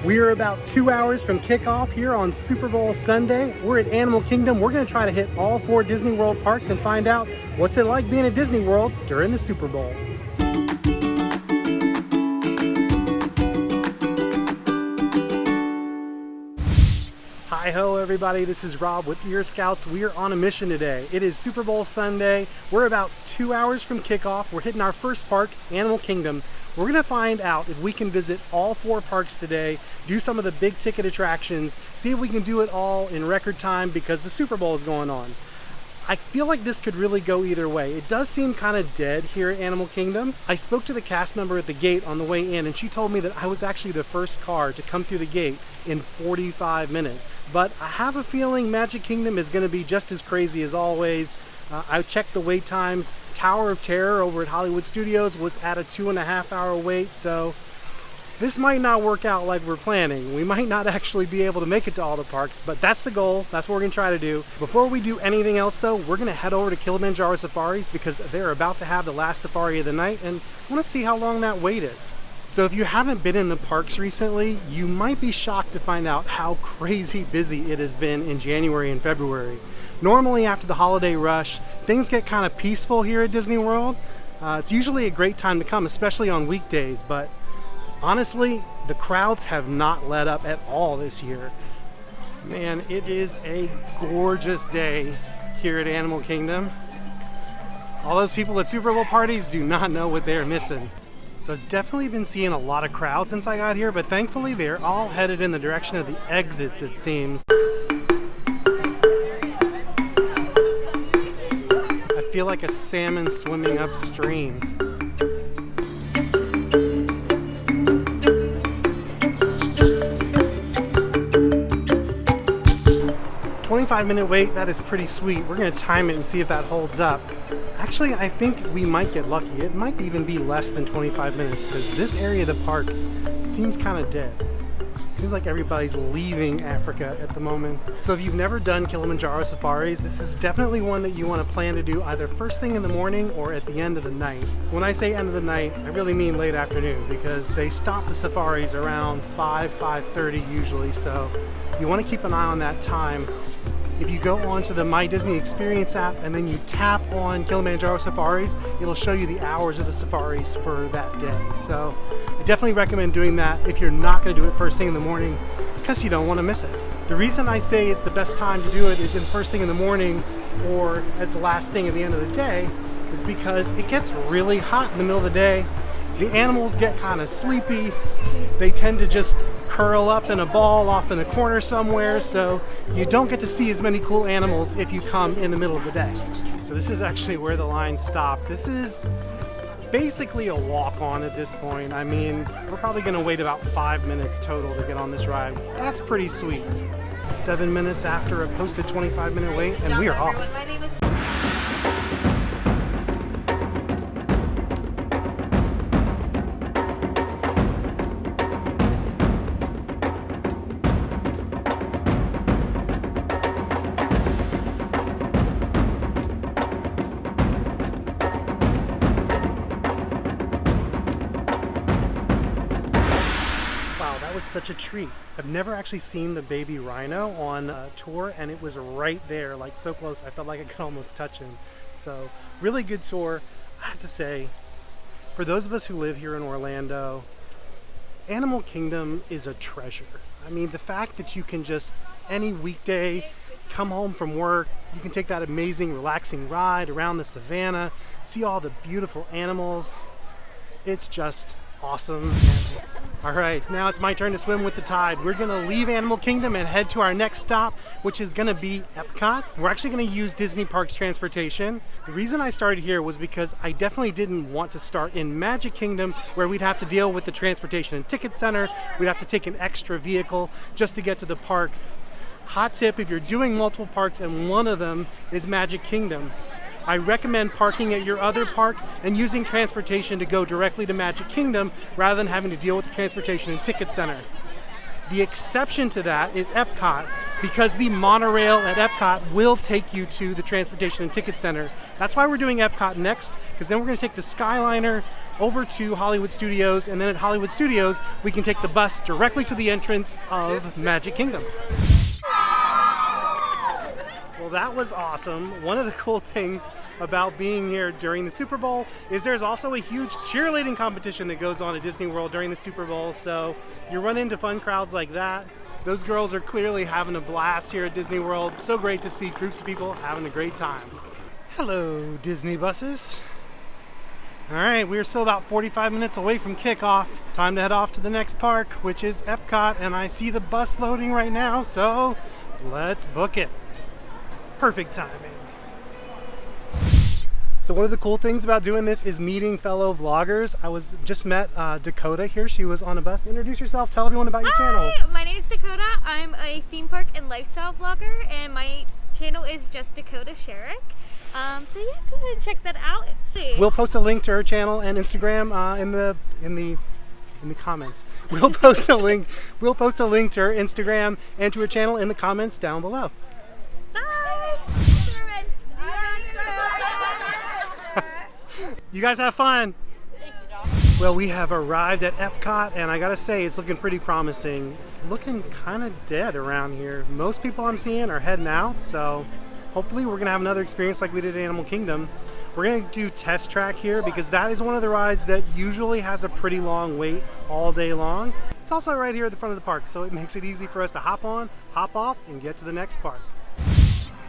We are about 2 hours from kickoff here on Super Bowl Sunday. We're at Animal Kingdom. We're going to try to hit all 4 Disney World parks and find out what's it like being at Disney World during the Super Bowl. Hi-ho everybody, this is Rob with Ear Scouts. We are on a mission today. It is Super Bowl Sunday. We're about 2 hours from kickoff. We're hitting our first park, Animal Kingdom. We're gonna find out if we can visit all 4 parks today, do some of the big ticket attractions, see if we can do it all in record time because the Super Bowl is going on. I feel like this could really go either way. It does seem kind of dead here at Animal Kingdom. I spoke to the cast member at the gate on the way in and she told me that I was actually the first car to come through the gate in 45 minutes. But I have a feeling Magic Kingdom is gonna be just as crazy as always. I checked the wait times. Tower of Terror over at Hollywood Studios was at a 2.5 hour wait, so this might not work out like we're planning. We might not actually be able to make it to all the parks, but that's the goal. That's what we're gonna try to do. Before we do anything else though, we're gonna head over to Kilimanjaro Safaris because they're about to have the last safari of the night and I wanna see how long that wait is. So if you haven't been in the parks recently, you might be shocked to find out how crazy busy it has been in January and February. Normally after the holiday rush, things get kind of peaceful here at Disney World. It's usually a great time to come, especially on weekdays, but honestly, the crowds have not let up at all this year. Man, it is a gorgeous day here at Animal Kingdom. All those people at Super Bowl parties do not know what they're missing. So definitely been seeing a lot of crowds since I got here, but thankfully they're all headed in the direction of the exits, it seems. I feel like a salmon swimming upstream. 25-minute wait, that is pretty sweet. We're gonna time it and see if that holds up. Actually, I think we might get lucky. It might even be less than 25 minutes because this area of the park seems kind of dead. Seems like everybody's leaving Africa at the moment. So if you've never done Kilimanjaro Safaris, this is definitely one that you want to plan to do either first thing in the morning or at the end of the night. When I say end of the night, I really mean late afternoon because they stop the safaris around 5:30 usually, so you want to keep an eye on that time. If you go onto the My Disney Experience app and then you tap on Kilimanjaro Safaris, it'll show you the hours of the safaris for that day. So I definitely recommend doing that if you're not going to do it first thing in the morning because you don't want to miss it. The reason I say it's the best time to do it is in first thing in the morning or as the last thing at the end of the day is because it gets really hot in the middle of the day. The animals get kind of sleepy. They tend to just curl up in a ball off in a corner somewhere, so you don't get to see as many cool animals if you come in the middle of the day. So this is actually where the line stopped. This is basically a walk-on at this point. I mean, we're probably gonna wait about 5 minutes total to get on this ride. That's pretty sweet. 7 minutes after a posted 25-minute wait, and we are off. That was such a treat. I've never actually seen the baby rhino on a tour and it was right there, like so close. I felt like I could almost touch him. So really good tour. I have to say, for those of us who live here in Orlando, Animal Kingdom is a treasure. I mean, the fact that you can just any weekday come home from work, you can take that amazing relaxing ride around the savannah, see all the beautiful animals. It's just awesome. All right, now it's my turn to swim with the tide. We're gonna leave Animal Kingdom and head to our next stop, which is gonna be Epcot. We're actually gonna use Disney Parks transportation. The reason I started here was because I definitely didn't want to start in Magic Kingdom where we'd have to deal with the transportation and ticket center. We'd have to take an extra vehicle just to get to the park. Hot tip, if you're doing multiple parks and one of them is Magic Kingdom, I recommend parking at your other park and using transportation to go directly to Magic Kingdom rather than having to deal with the transportation and ticket center. The exception to that is Epcot, because the monorail at Epcot will take you to the transportation and ticket center. That's why we're doing Epcot next, because then we're going to take the Skyliner over to Hollywood Studios, and then at Hollywood Studios we can take the bus directly to the entrance of Magic Kingdom. Well, that was awesome. One of the cool things about being here during the Super Bowl is there's also a huge cheerleading competition that goes on at Disney World during the Super Bowl, so you run into fun crowds like that. Those girls are clearly having a blast here at Disney World. So great to see groups of people having a great time. Hello, Disney buses. All right, we're still about 45 minutes away from kickoff. Time to head off to the next park, which is Epcot, and I see the bus loading right now, so let's book it. Perfect timing. So one of the cool things about doing this is meeting fellow vloggers. I just met Dakota here. She was on a bus. Introduce yourself. Tell everyone about your channel. Hi, my name is Dakota. I'm a theme park and lifestyle vlogger, and my channel is just Dakota Sherrick. So yeah, go ahead and check that out. We'll post a link to her channel and Instagram in the comments. We'll post a link. We'll post a link to her Instagram and to her channel in the comments down below. Bye. You guys have fun. Well, we have arrived at Epcot, and I gotta say, it's looking pretty promising. It's looking kind of dead around here. Most people I'm seeing are heading out, so hopefully we're gonna have another experience like we did at Animal Kingdom. We're gonna do Test Track here because that is one of the rides that usually has a pretty long wait all day long. It's also right here at the front of the park, so it makes it easy for us to hop on, hop off, and get to the next park.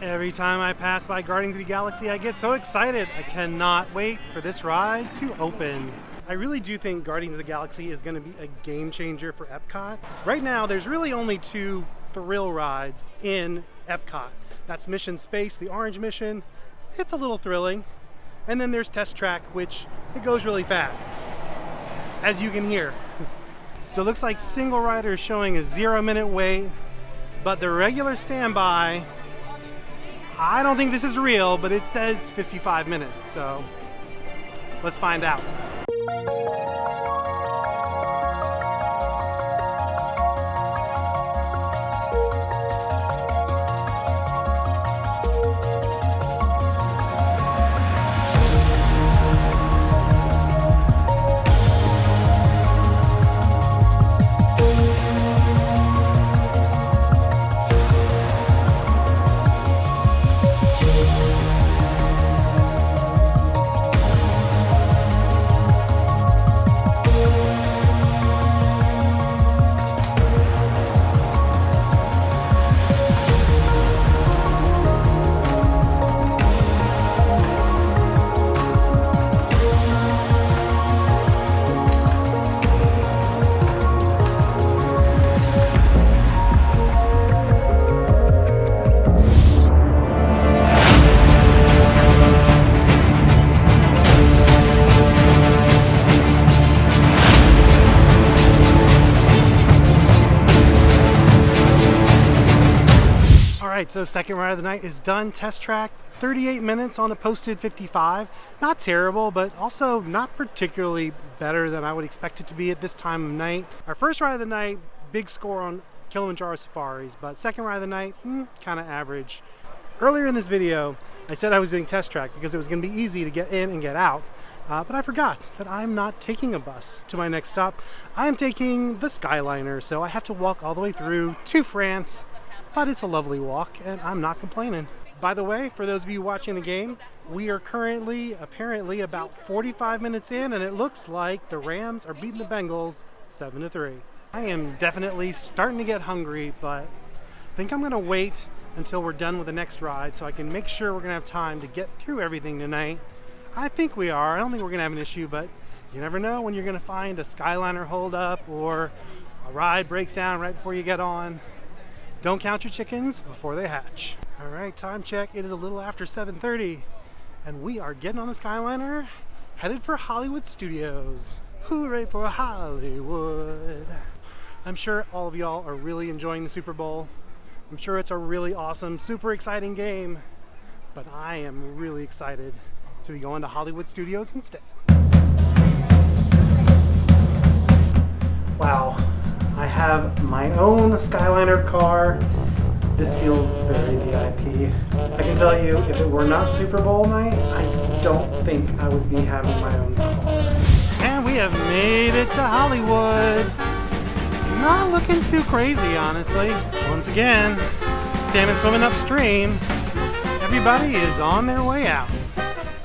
Every time I pass by Guardians of the Galaxy, I get so excited. I cannot wait for this ride to open. I really do think Guardians of the Galaxy is going to be a game changer for Epcot. Right now, there's really only 2 thrill rides in Epcot. That's Mission Space, the orange mission. It's a little thrilling. And then there's Test Track, which it goes really fast, as you can hear. So it looks like single rider is showing a 0-minute wait, but the regular standby, I don't think this is real, but it says 55 minutes, so let's find out. Alright, so second ride of the night is done. Test Track, 38 minutes on a posted 55. Not terrible, but also not particularly better than I would expect it to be at this time of night. Our first ride of the night, big score on Kilimanjaro Safaris, but second ride of the night, kind of average. Earlier in this video, I said I was doing Test Track because it was going to be easy to get in and get out. But I forgot that I'm not taking a bus to my next stop. I am taking the Skyliner, so I have to walk all the way through to France. But it's a lovely walk, and I'm not complaining. By the way, for those of you watching the game, we are currently, apparently, about 45 minutes in, and it looks like the Rams are beating the Bengals 7-3. I am definitely starting to get hungry, but I think I'm going to wait until we're done with the next ride so I can make sure we're going to have time to get through everything tonight. I think we are. I don't think we're going to have an issue, but you never know when you're going to find a Skyliner holdup or a ride breaks down right before you get on. Don't count your chickens before they hatch. All right, time check. It is a little after 7:30, and we are getting on the Skyliner, headed for Hollywood Studios. Hooray for Hollywood. I'm sure all of y'all are really enjoying the Super Bowl. I'm sure it's a really awesome, super exciting game, but I am really excited to be going to Hollywood Studios instead. Wow. I have my own Skyliner car. This feels very VIP. I can tell you, if it were not Super Bowl night, I don't think I would be having my own car. And we have made it to Hollywood. Not looking too crazy, honestly. Once again, salmon swimming upstream. Everybody is on their way out.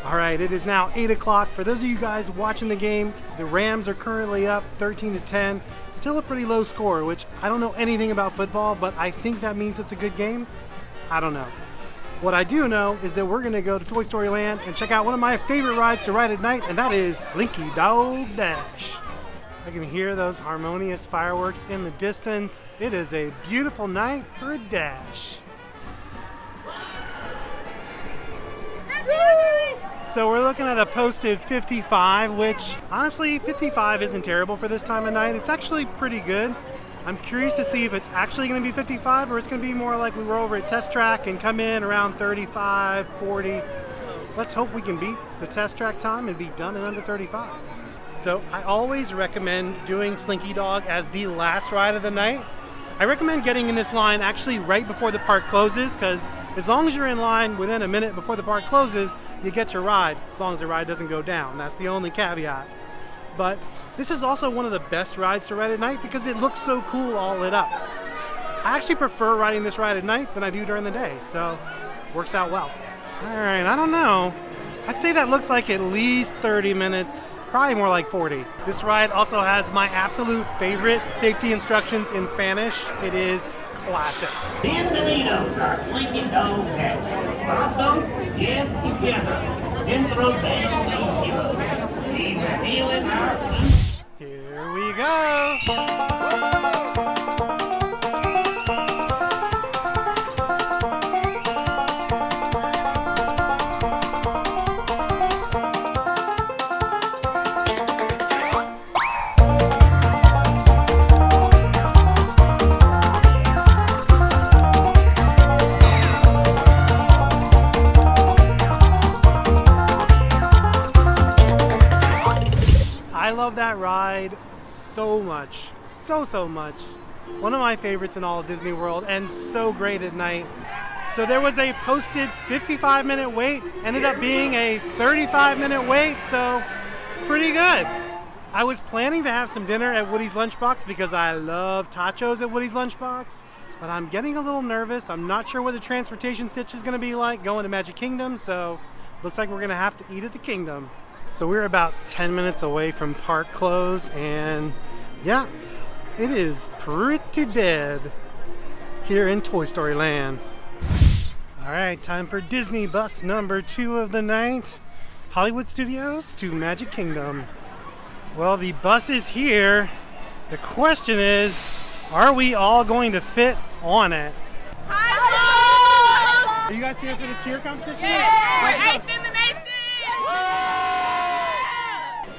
All right, it is now 8 o'clock. For those of you guys watching the game, the Rams are currently up 13-10. Still a pretty low score, which I don't know anything about football, but I think that means it's a good game. I don't know. What I do know is that we're gonna go to Toy Story Land and check out one of my favorite rides to ride at night, and that is Slinky Dog Dash. I can hear those harmonious fireworks in the distance. It is a beautiful night for a dash. So we're looking at a posted 55, which honestly 55 isn't terrible for this time of night. It's actually pretty good. I'm curious to see if it's actually going to be 55 or it's going to be more like we were over at Test Track and come in around 35, 40. Let's hope we can beat the Test Track time and be done in under 35. So I always recommend doing Slinky Dog as the last ride of the night. I recommend getting in this line actually right before the park closes, because as long as you're in line within a minute before the park closes, you get your ride, as long as the ride doesn't go down. That's the only caveat. But this is also one of the best rides to ride at night because it looks so cool all lit up. I actually prefer riding this ride at night than I do during the day, so works out well. All right, I don't know. I'd say that looks like at least 30 minutes, probably more like 40. This ride also has my absolute favorite safety instructions in Spanish. It is classic. Bienvenidos a Slinky Dog Dash. Brazos, pies y piernas. Dentro del vehículo. Y revealing our seats. Here we go. I love that ride so much, so much. One of my favorites in all of Disney World, and so great at night. So there was a posted 55-minute wait, ended up being a 35-minute wait, so pretty good. I was planning to have some dinner at Woody's Lunchbox because I love tachos at Woody's Lunchbox, but I'm getting a little nervous. I'm not sure what the transportation stitch is gonna be like going to Magic Kingdom, so looks like we're gonna have to eat at the Kingdom. So we're about 10 minutes away from park close, and yeah, it is pretty dead here in Toy Story Land. All right, time for Disney bus number 2 of the night. Hollywood Studios to Magic Kingdom. Well, the bus is here. The question is, are we all going to fit on it? Hi, Are you guys here for the cheer competition? yeah! Eighth in the nation!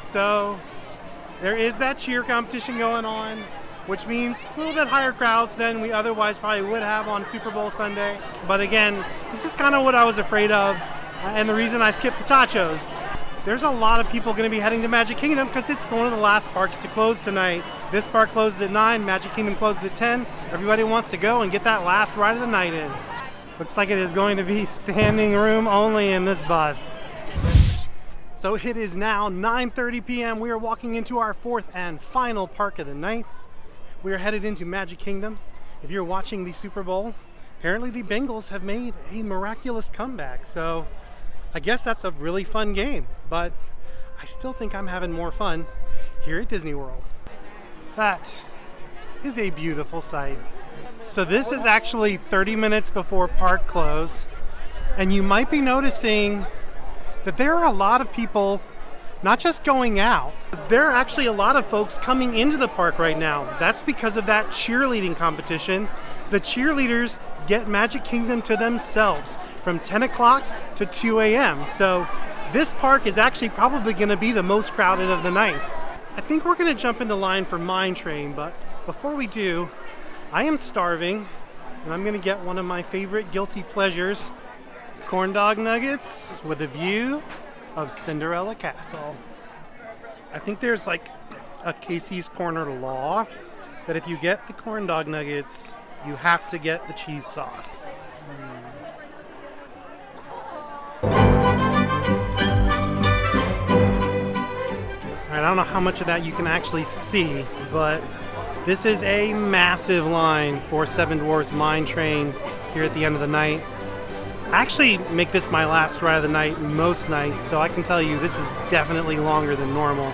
So there is that cheer competition going on, which means a little bit higher crowds than we otherwise probably would have on Super Bowl Sunday. But again, this is kind of what I was afraid of, and the reason I skipped the tachos. There's a lot of people going to be heading to Magic Kingdom because it's one of the last parks to close tonight. This park closes at 9, Magic Kingdom closes at 10. Everybody wants to go and get that last ride of the night in. Looks like it is going to be standing room only in this bus. So it is now 9:30 p.m. We are walking into our 4th and final park of the night. We are headed into Magic Kingdom. If you're watching the Super Bowl, apparently the Bengals have made a miraculous comeback. So I guess that's a really fun game, but I still think I'm having more fun here at Disney World. That is a beautiful sight. So this is actually 30 minutes before park close, and you might be noticing that there are a lot of people not just going out, there are actually a lot of folks coming into the park right now. That's because of that cheerleading competition. The cheerleaders get Magic Kingdom to themselves from 10 o'clock to 2 a.m. So this park is actually probably going to be the most crowded of the night. I think we're going to jump in the line for Mine Train, but before we do, I am starving, and I'm going to get one of my favorite guilty pleasures, corn dog nuggets with a view of Cinderella Castle. I think there's like a Casey's Corner law that if you get the corn dog nuggets you have to get the cheese sauce. I don't know how much of that you can actually see, but this is a massive line for Seven Dwarfs Mine Train here at the end of the night. I actually make this my last ride of the night most nights, so I can tell you this is definitely longer than normal.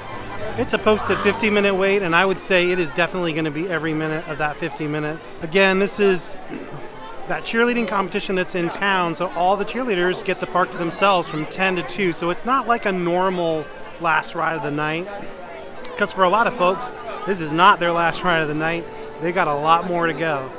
It's a posted 15-minute wait, and I would say it is definitely going to be every minute of that 50 minutes. Again, this is that cheerleading competition that's in town, so all the cheerleaders get the park to themselves from 10 to 2, so it's not like a normal last ride of the night, because for a lot of folks this is not their last ride of the night. They got a lot more to go.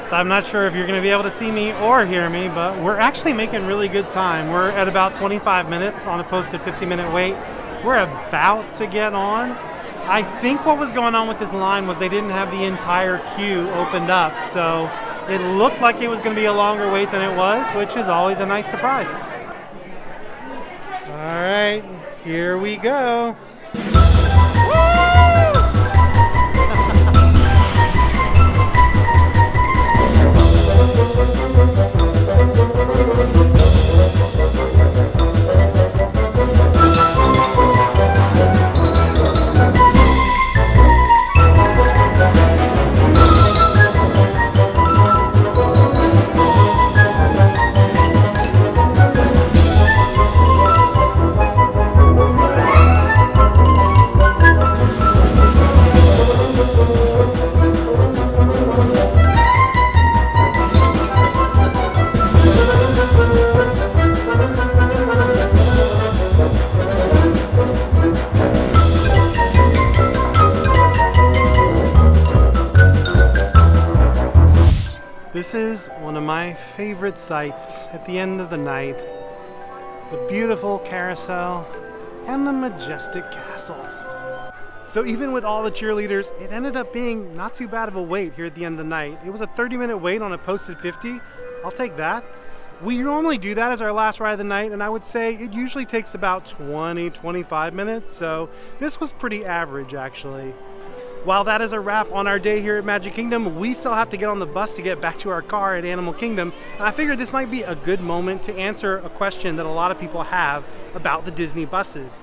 So I'm not sure if you're going to be able to see me or hear me, but we're actually making really good time. We're at about 25 minutes on a posted 50-minute wait. We're about to get on. I think what was going on with this line was they didn't have the entire queue opened up, so it looked like it was going to be a longer wait than it was, which is always a nice surprise. All right, here we go. This is one of my favorite sights at the end of the night. The beautiful carousel and the majestic castle. So even with all the cheerleaders, it ended up being not too bad of a wait here at the end of the night. It was a 30-minute wait on a posted 50. I'll take that. We normally do that as our last ride of the night, and I would say it usually takes about 20-25 minutes, so this was pretty average actually. While that is a wrap on our day here at Magic Kingdom, we still have to get on the bus to get back to our car at Animal Kingdom, and I figured this might be a good moment to answer a question that a lot of people have about the Disney buses.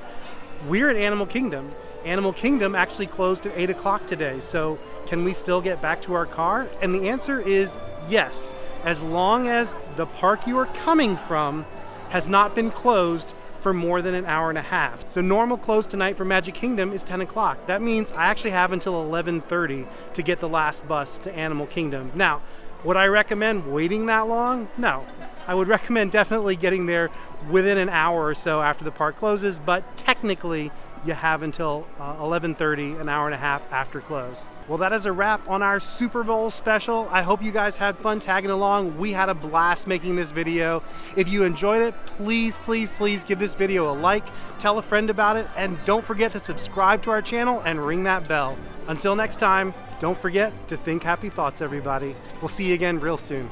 We're at Animal Kingdom. Animal Kingdom actually closed at 8 o'clock today, so can we still get back to our car? And the answer is yes, as long as the park you are coming from has not been closed for more than an hour and a half. So normal close tonight for Magic Kingdom is 10 o'clock. That means I actually have until 11:30 to get the last bus to Animal Kingdom. Now, would I recommend waiting that long? No. I would recommend definitely getting there within an hour or so after the park closes, but technically you have until 11:30, an hour and a half after close. Well, that is a wrap on our Super Bowl special. I hope you guys had fun tagging along. We had a blast making this video. If you enjoyed it, please, please, please give this video a like, tell a friend about it, and don't forget to subscribe to our channel and ring that bell. Until next time, don't forget to think happy thoughts, everybody. We'll see you again real soon.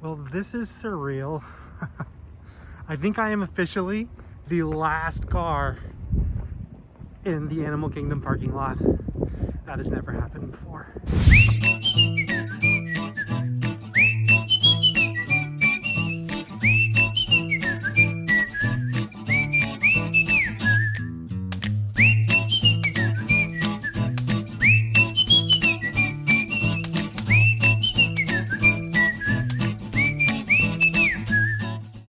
Well, this is surreal. I think I am officially the last car in the Animal Kingdom parking lot. That has never happened before.